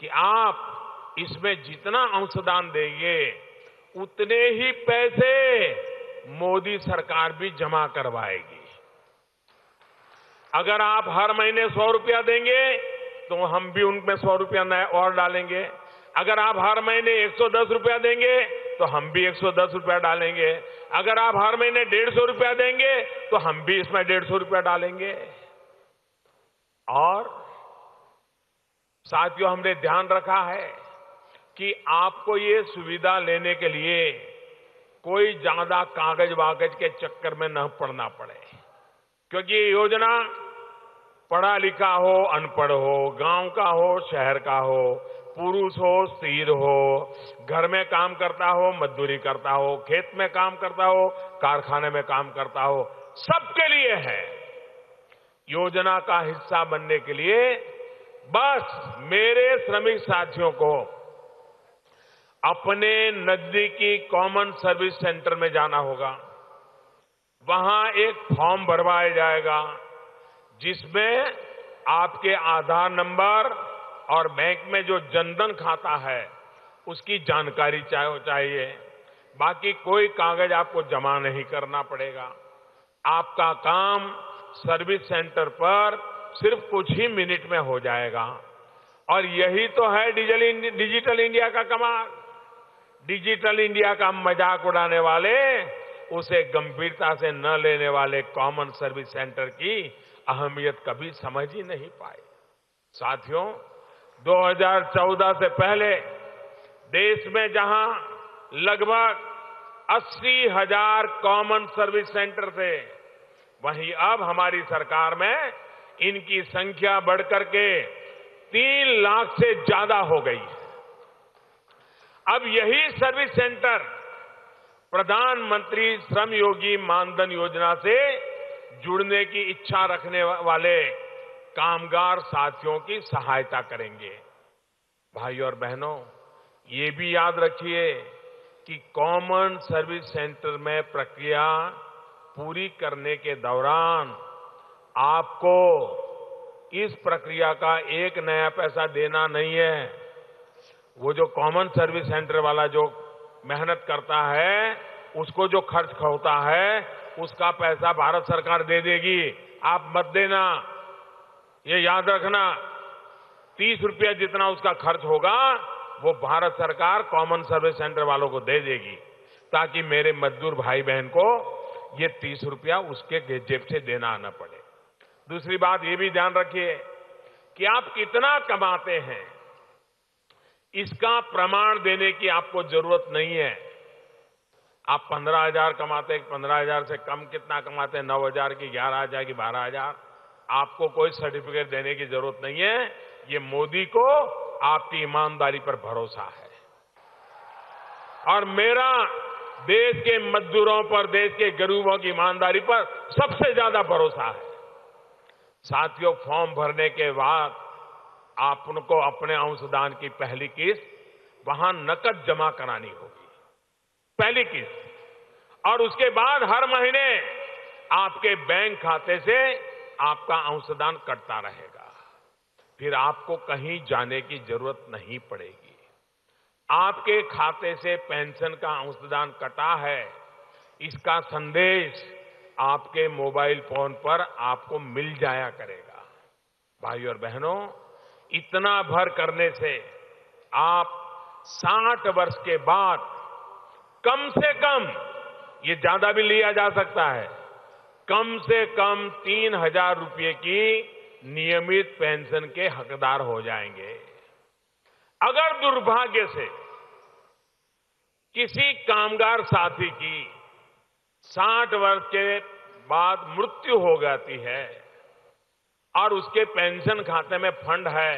कि आप इसमें जितना अंशदान देंगे उतने ही पैसे मोदी सरकार भी जमा करवाएगी। अगर आप हर महीने 100 रुपया देंगे तो हम भी उनमें 100 रुपया और डालेंगे। अगर आप हर महीने 110 रुपया देंगे तो हम भी 110 रुपया डालेंगे। अगर आप हर महीने 150 रुपया देंगे तो हम भी इसमें 150 रुपया डालेंगे। और साथियों, हमने ध्यान रखा है कि आपको ये सुविधा लेने के लिए कोई ज्यादा कागज वागज के चक्कर में न पड़ना पड़े, क्योंकि ये योजना पढ़ा लिखा हो, अनपढ़ हो, गांव का हो, शहर का हो, पुरुष हो, स्त्री हो, घर में काम करता हो, मजदूरी करता हो, खेत में काम करता हो, कारखाने में काम करता हो, सबके लिए है। योजना का हिस्सा बनने के लिए बस मेरे श्रमिक साथियों को अपने नजदीकी कॉमन सर्विस सेंटर में जाना होगा। वहां एक फॉर्म भरवाया जाएगा जिसमें आपके आधार नंबर और बैंक में जो जनधन खाता है उसकी जानकारी चाहिए। बाकी कोई कागज आपको जमा नहीं करना पड़ेगा। आपका काम सर्विस सेंटर पर सिर्फ कुछ ही मिनट में हो जाएगा। और यही तो है डिजिटल इंडिया का कमाल। डिजिटल इंडिया का मजाक उड़ाने वाले, उसे गंभीरता से न लेने वाले कॉमन सर्विस सेंटर की अहमियत कभी समझ ही नहीं पाए। साथियों, 2014 से पहले देश में जहां लगभग 80,000 कॉमन सर्विस सेंटर थे, वहीं अब हमारी सरकार में इनकी संख्या बढ़कर के 3 लाख से ज्यादा हो गई है। अब यही सर्विस सेंटर प्रधानमंत्री श्रम योगी मानधन योजना से जुड़ने की इच्छा रखने वाले कामगार साथियों की सहायता करेंगे। भाइयों और बहनों, ये भी याद रखिए कि कॉमन सर्विस सेंटर में प्रक्रिया पूरी करने के दौरान आपको इस प्रक्रिया का एक नया पैसा देना नहीं है। वो जो कॉमन सर्विस सेंटर वाला जो मेहनत करता है, उसको जो खर्च होता है, उसका पैसा भारत सरकार दे देगी। आप मत देना, ये याद रखना। 30 रुपया जितना उसका खर्च होगा वो भारत सरकार कॉमन सर्विस सेंटर वालों को दे देगी, ताकि मेरे मजदूर भाई बहन को ये 30 रुपया उसके जेब से देना न पड़े। दूसरी बात ये भी ध्यान रखिए कि आप कितना कमाते हैं, इसका प्रमाण देने की आपको जरूरत नहीं है। आप 15,000 कमाते हैं, 15,000 से कम कितना कमाते हैं, 9,000 की, 11,000 की, 12,000, आपको कोई सर्टिफिकेट देने की जरूरत नहीं है। ये मोदी को आपकी ईमानदारी पर भरोसा है। और मेरा देश के मजदूरों पर, देश के गरीबों की ईमानदारी पर सबसे ज्यादा भरोसा है। साथियों, फॉर्म भरने के बाद आपको अपने अंशदान की पहली किस्त वहां नकद जमा करानी होगी, पहली किस्त। और उसके बाद हर महीने आपके बैंक खाते से आपका अंशदान कटता रहेगा। फिर आपको कहीं जाने की जरूरत नहीं पड़ेगी। आपके खाते से पेंशन का अंशदान कटा है, इसका संदेश आपके मोबाइल फोन पर आपको मिल जाया करेगा। भाइयों और बहनों, इतना भर करने से आप 60 वर्ष के बाद कम से कम, ये ज्यादा भी लिया जा सकता है, कम से कम 3,000 रुपये की नियमित पेंशन के हकदार हो जाएंगे। अगर दुर्भाग्य से किसी कामगार साथी की 60 वर्ष के बाद मृत्यु हो जाती है और उसके पेंशन खाते में फंड है,